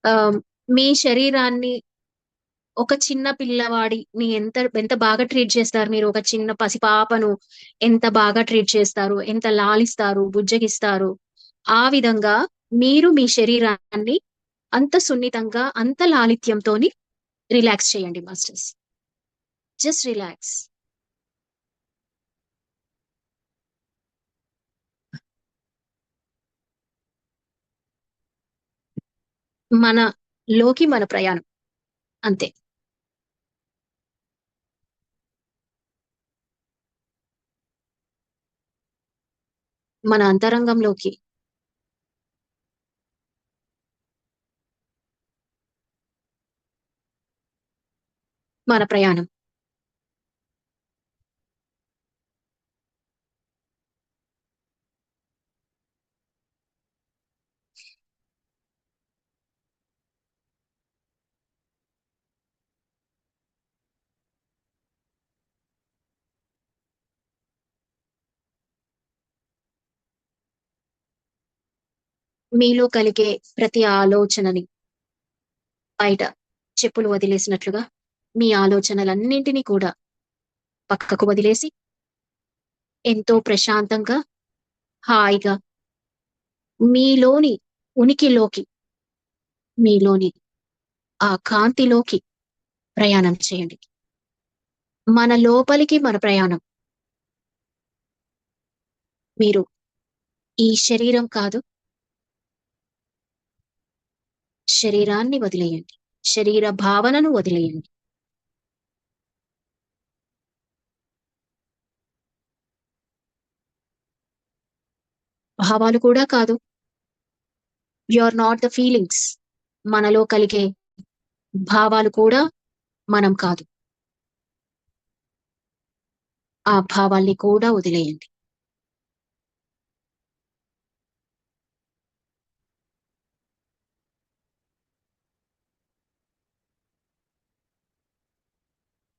ఆహ్, మీ శరీరాన్ని ఒక చిన్న పిల్లవాడిని ఎంత ఎంత బాగా ట్రీట్ చేస్తారు మీరు. ఒక చిన్న పసిపాపను ఎంత బాగా ట్రీట్ చేస్తారు, ఎంత లాలిస్తారు, బుజ్జగిస్తారు. ఆ విధంగా మీరు మీ శరీరాన్ని అంత సున్నితంగా, అంత లాలిత్యంతోని రిలాక్స్ చేయండి మాస్టర్స్. Just relax. మనలోకి మన ప్రయాణం. అంతే. మన అంతరంగంలోకి మన ప్రయాణం. మీలో కలిగే ప్రతి ఆలోచనని బయట చెప్పులు వదిలేసినట్లుగా మీ ఆలోచనలన్నింటినీ కూడా పక్కకు వదిలేసి ఎంతో ప్రశాంతంగా, హాయిగా మీలోని ఉనికిలోకి, మీలోని ఆ కాంతిలోకి ప్రయాణం చేయండి. మన లోపలికి మన ప్రయాణం. మీరు ఈ శరీరం కాదు, శరీరాన్ని వదిలేయండి. శరీర భావనను వదిలేయండి. భావాలు కూడా కాదు. You are not the feelings. మనలో కలిగే భావాలు కూడా మనం కాదు. ఆ భావాల్ని కూడా వదిలేయండి.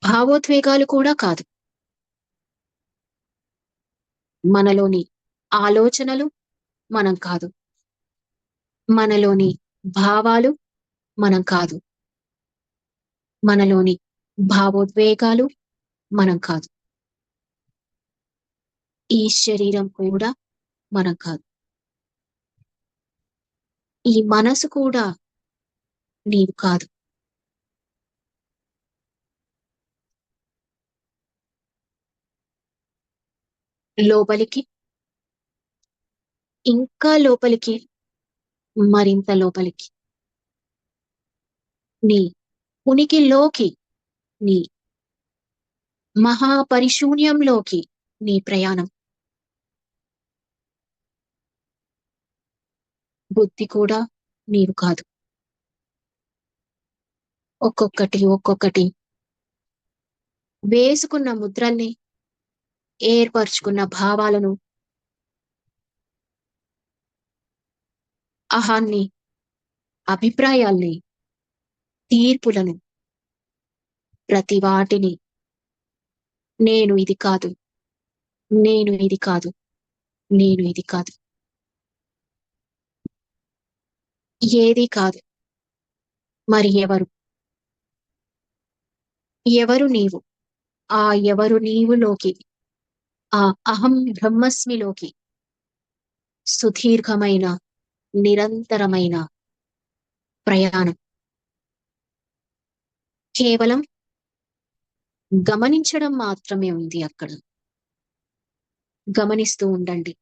భావోద్వేగాలు కూడా కాదు. మనలోని ఆలోచనలు మనం కాదు. మనలోని భావాలు మనం కాదు. మనలోని భావోద్వేగాలు మనం కాదు. ఈ శరీరం కూడా మనం కాదు. ఈ మనసు కూడా నీవు కాదు. లోపలికి, ఇంకా లోపలికి, మరింత లోపలికి, నీ ఉనికిలోకి, నీ మహాపరిశూన్యంలోకి నీ ప్రయాణం. బుద్ధి కూడా నీవు కాదు. ఒక్కొక్కటి ఒక్కొక్కటి వేసుకున్న ముద్రల్ని, ఏర్పరుచుకున్న భావాలను, అహాన్ని, అభిప్రాయాల్ని, తీర్పులను, ప్రతి వాటిని నేను ఇది కాదు, నేను ఇది కాదు, నేను ఇది కాదు, ఏది కాదు. మరి ఎవరు? ఎవరు నీవు? ఆ ఎవరు నీవులోకి, ఆ అహం బ్రహ్మస్మిలోకి సుదీర్ఘమైన, నిరంతరమైన ప్రయాణం. కేవలం గమనించడం మాత్రమే ఉంది అక్కడ. గమనిస్తూ ఉండండి.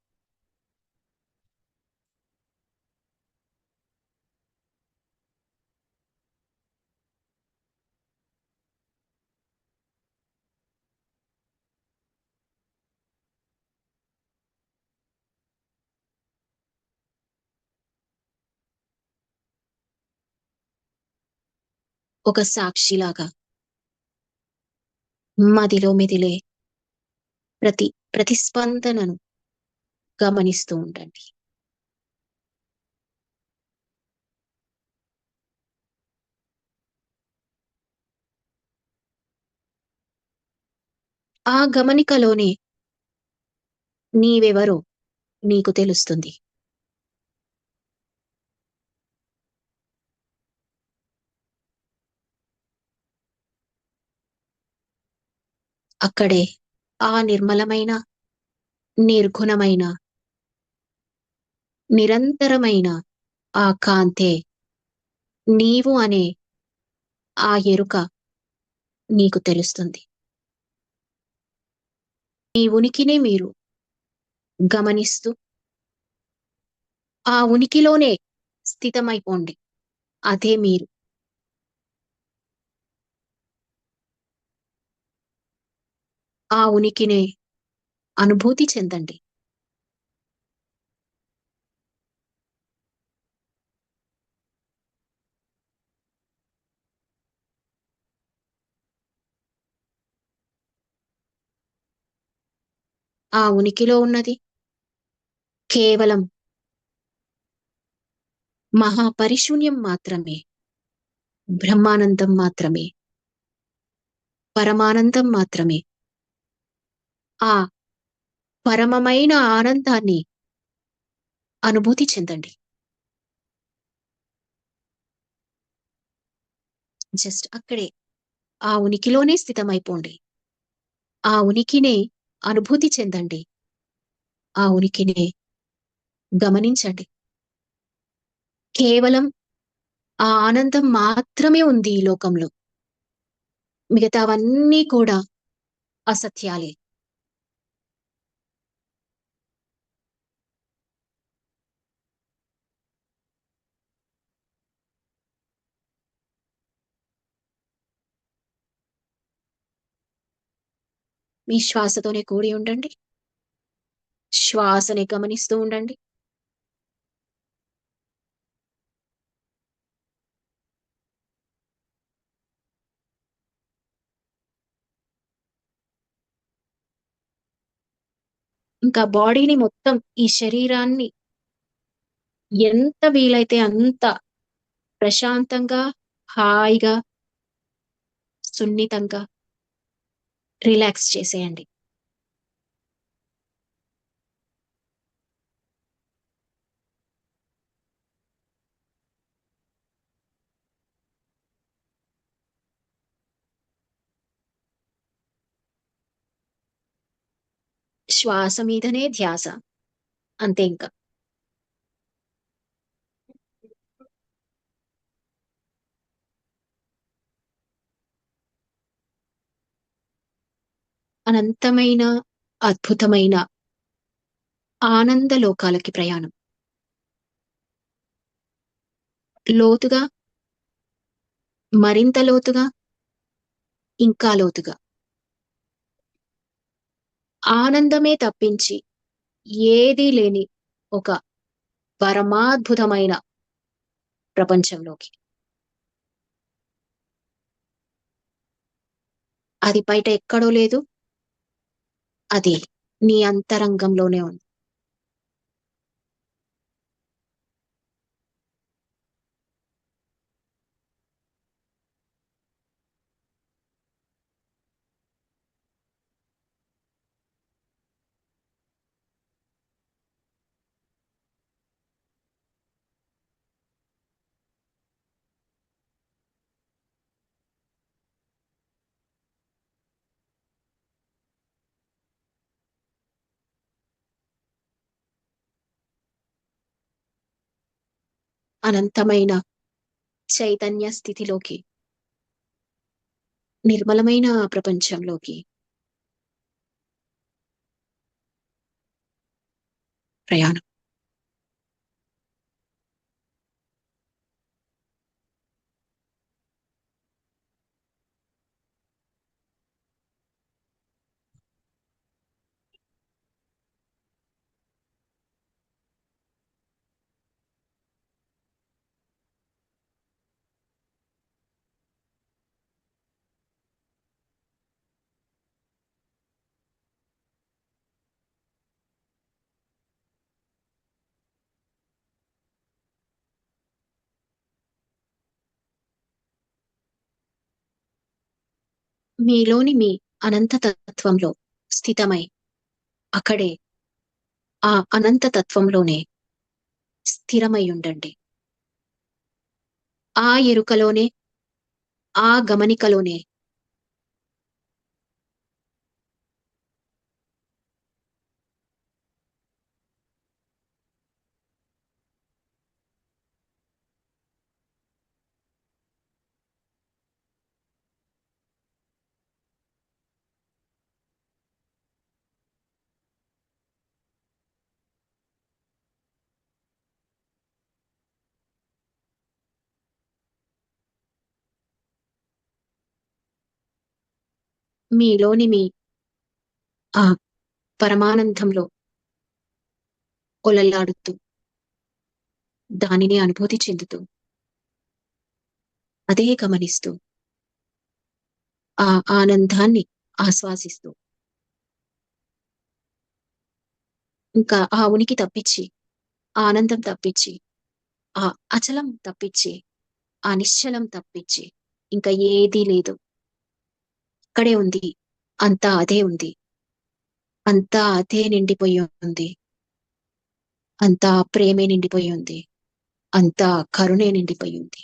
ఒక సాక్షిలాగా మదిలో మెదిలే ప్రతి ప్రతిస్పందనను గమనిస్తూ ఉండండి. ఆ గమనికలోనే నీవెవరో నీకు తెలుస్తుంది. అక్కడే ఆ నిర్మలమైన, నిర్గుణమైన, నిరంతరమైన ఆ కాంతే నీవు అనే ఆ ఎరుక నీకు తెలుస్తుంది. మీ ఉనికినే మీరు గమనిస్తూ, ఆ ఉనికిలోనే స్థితమైపోండి. అదే మీరు. ఆ ఉనికినే అనుభూతి చెందండి. ఆ ఉనికిలో ఉన్నది కేవలం మహాపరిశూన్యం మాత్రమే. బ్రహ్మానందం మాత్రమే. పరమానందం మాత్రమే. ఆ పరమమైన ఆనందాన్ని అనుభూతి చెందండి. జస్ట్ అక్కడే ఆ ఉనికిలోనే స్థితమైపోండి. ఆ ఉనికినే అనుభూతి చెందండి. ఆ ఉనికినే గమనించండి. కేవలం ఆ ఆనందం మాత్రమే ఉంది ఈ లోకంలో. మిగతావన్నీ కూడా అసత్యాలే. మీ శ్వాసతోనే కూడి ఉండండి. శ్వాసని గమనిస్తూ ఉండండి. ఇంకా బాడీని మొత్తం, ఈ శరీరాన్ని ఎంత వీలైతే అంత ప్రశాంతంగా, హాయిగా, సున్నితంగా రిలాక్స్ చేసేయండి. శ్వాస మీదనే ధ్యాస. అంతే ఇంకా. అనంతమైన, అద్భుతమైన ఆనంద లోకాలకి ప్రయాణం. లోతుగా, మరింత లోతుగా, ఇంకా లోతుగా. ఆనందమే తప్పించి ఏదీ లేని ఒక పరమాద్భుతమైన ప్రపంచంలోకి. అది బయట ఎక్కడో లేదు. అది నీ అంతరంగంలోనే ఉంది. అనంతమైన చైతన్య స్థితిలోకి, నిర్మలమైన ప్రపంచంలోకి ప్రయాణం. మీలోని మీ అనంత తత్వంలో స్థితమై, అక్కడే ఆ అనంత తత్వంలోనే స్థిరమై ఉండండి. ఆ ఎరుకలోనే, ఆ గమనికలోనే మీలోని మీ ఆ పరమానందంలో ఒలలాడుతూ, దానిని అనుభూతి చెందుతూ, అదే గమనిస్తూ, ఆ ఆనందాన్ని ఆశ్వాసిస్తూ, ఇంకా ఆ ఉనికి తప్పించి, ఆనందం తప్పించి, ఆ అచలం తప్పించి, ఆ నిశ్చలం తప్పించి, ఇంకా ఏదీ లేదు. అక్కడే ఉంది. అంతా అదే ఉంది. అంతా అదే నిండిపోయి ఉంది. అంతా ప్రేమే నిండిపోయి ఉంది. అంతా కరుణే నిండిపోయి ఉంది.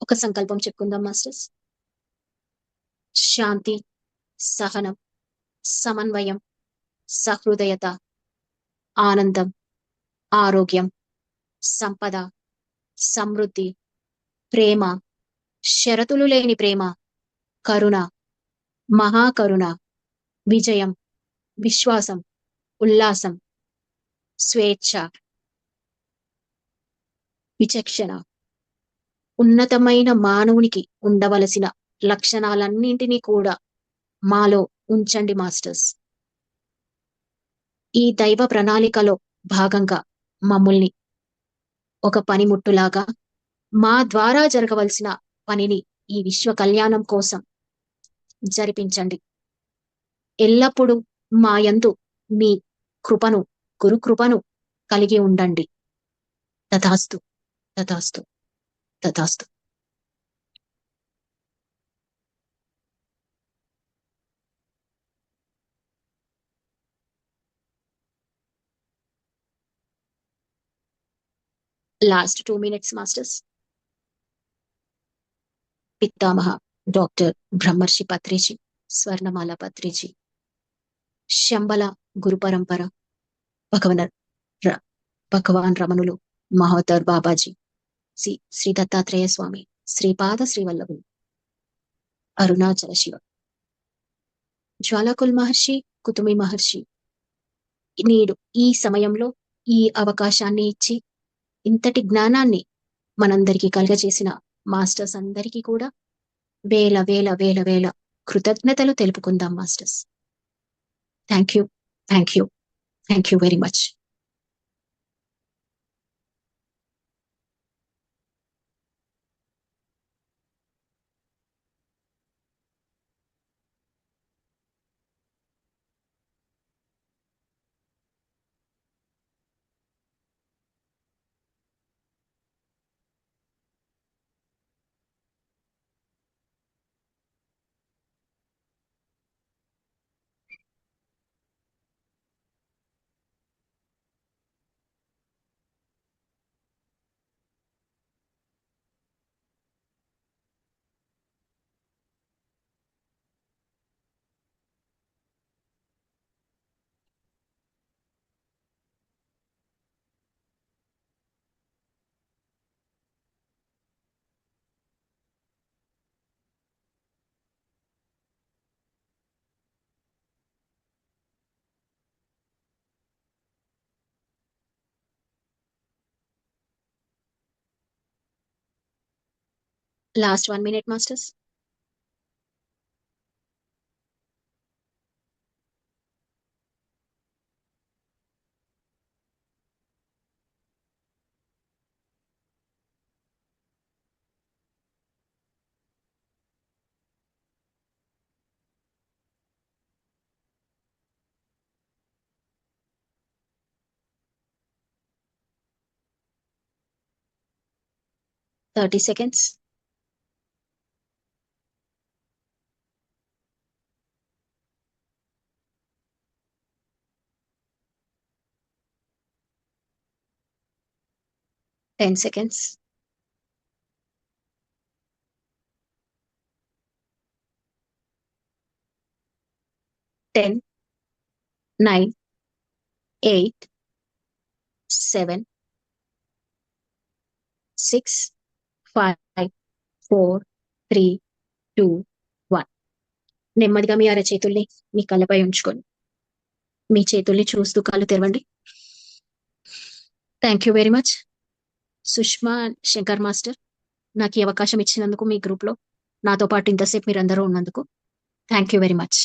ఒక సంకల్పం చెప్పుకుందాం మాస్టర్స్. శాంతి, సహనం, సమన్వయం, సహృదయత, ఆనందం, ఆరోగ్యం, సంపద, సమృద్ధి, ప్రేమ, షరతులు లేని ప్రేమ, కరుణ, మహాకరుణ, విజయం, విశ్వాసం, ఉల్లాసం, స్వేచ్ఛ, విచక్షణ, ఉన్నతమైన మానవునికి ఉండవలసిన లక్షణాలన్నింటినీ కూడా మాలో ఉంచండి మాస్టర్స్. ఈ దైవ ప్రణాళికలో భాగంగా మమ్మల్ని ఒక పనిముట్టులాగా మా ద్వారా జరగవలసిన పనిని ఈ విశ్వ కళ్యాణం కోసం జరిపించండి. ఎల్లప్పుడూ మా యందు మీ కృపను, గురు కృపను కలిగి ఉండండి. తథాస్తు, తథాస్తు, తథాస్తు. Last 2 minutes masters. పితామహ డాక్టర్ బ్రహ్మర్షి పత్రిజీ, స్వర్ణమాల పత్రిజీ, శంబల గురు పరంపర, భగవన ర- భగవాన్ రమణులు, మహోదర్ బాబాజీ, శ్రీ దత్తాత్రేయ స్వామి, శ్రీపాద శ్రీవల్లభులు, అరుణాచల శివ, జ్వాలకుల్ మహర్షి, కుతుమి మహర్షి, నేడు ఈ సమయంలో ఈ అవకాశాన్ని ఇచ్చి ఇంతటి జ్ఞానాన్ని మనందరికీ కలగజేసిన మాస్టర్స్ అందరికీ కూడా వేల వేల వేల వేల కృతజ్ఞతలు తెలుపుకుందాం masters. Thank you, thank you, thank you very much. Last 1 minute masters. 30 seconds. 10 seconds. 10, 9, 8, 7, 6, 5, 4, 3, 2, 1. నెమ్మదిగా మీ అరచేతుల్ని మీ కళ్ళపై ఉంచుకొని మీ చేతుల్ని చూస్తూ కళ్ళు తెరవండి. Thank you very much Sushma Shankar master. నాకు ఈ అవకాశం ఇచ్చినందుకు మీ గ్రూప్ లో నాతో పాటు ఇంతసేపు మీరందరూ ఉన్నందుకు థ్యాంక్ యూ వెరీ మచ్.